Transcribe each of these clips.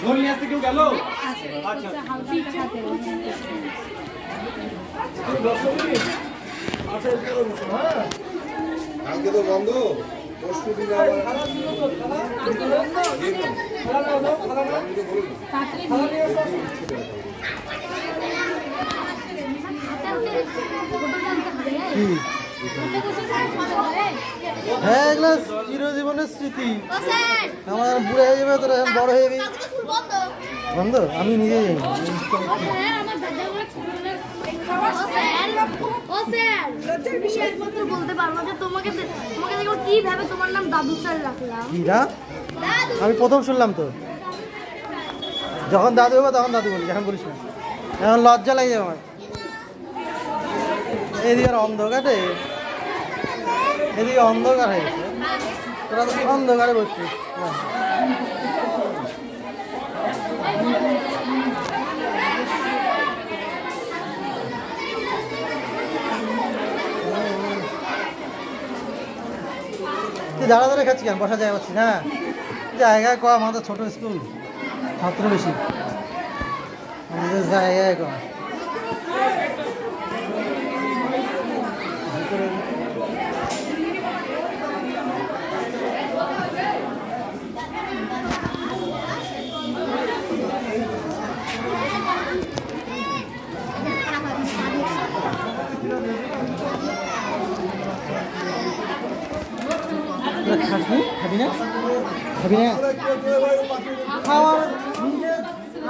ঝোল নিয়ে আসতে কেউ গেল? আচ্ছা আজকে তো বন্ধ, পরশু দিন হ্যাঁ এগুলো চিরজীবনের স্মৃতি। আমার বুড়ো হয়ে যাবে, তোরা বড় হয়ে যাবি। বন্ধ? আমি নিজে যাই। আমি প্রথম শুনলাম তো, যখন দাদু হবে তখন দাদু বলি, এখন বলিস না। এখন লজ্জা লাগে আমার। এদিকে আর অন্ধকারে, এদিকে অন্ধকার হয়ে গেছে, তোরা তো অন্ধকারে বসছিস। তুই দাঁড়া দাঁড়া খাচ্ছি কেন? বসা যায় পাচ্ছি না, জায়গায় কম, আমাদের ছোট স্কুল, ছাত্র বেশি, আমাদের জায়গায় কম। খাবি না? খাবি না? খাওয়া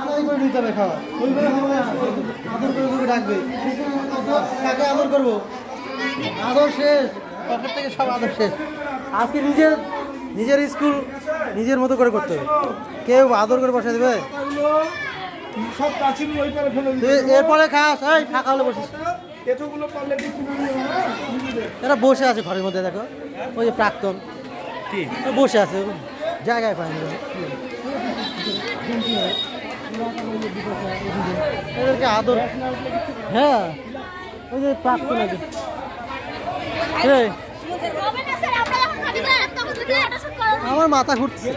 আলাদা করে নিতে হবে, খাওয়া ওইভাবে হবে না। আদর করে ডাকবে, কাকে আদর করবো? আদর শেষ, পকেট থেকে সব আদর শেষ। আজকে নিজের স্কুল নিজের মতো করে করতে হবে, কেউ আদর করে বসে দেবে? এরপরে খাস, এই ফাঁকা হলে বসিস। এরা বসে আছে ঘরের মধ্যে, দেখো ওই যে প্রাক্তন বসে আছে, জায়গায় পায়নি। এদেরকে আদর, হ্যাঁ ওই যে প্রাক্তন আছে। আমার মাথা ঘুরছে,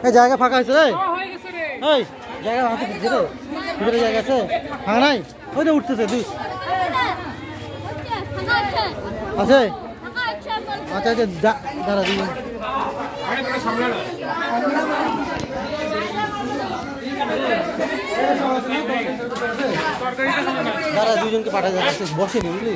এই জায়গা ফাঁকা হয়েছে রে, এই জায়গা ফাঁকা হচ্ছে রে, ভিতরে জায়গা আছে ফাঁকা নাই? ওই যে উঠতেছে দুই আছে। আচ্ছা আচ্ছা দাঁড়া দুজন, দাঁড়া দুজনকে পাঠা যাচ্ছে, বসেনি বুঝলি।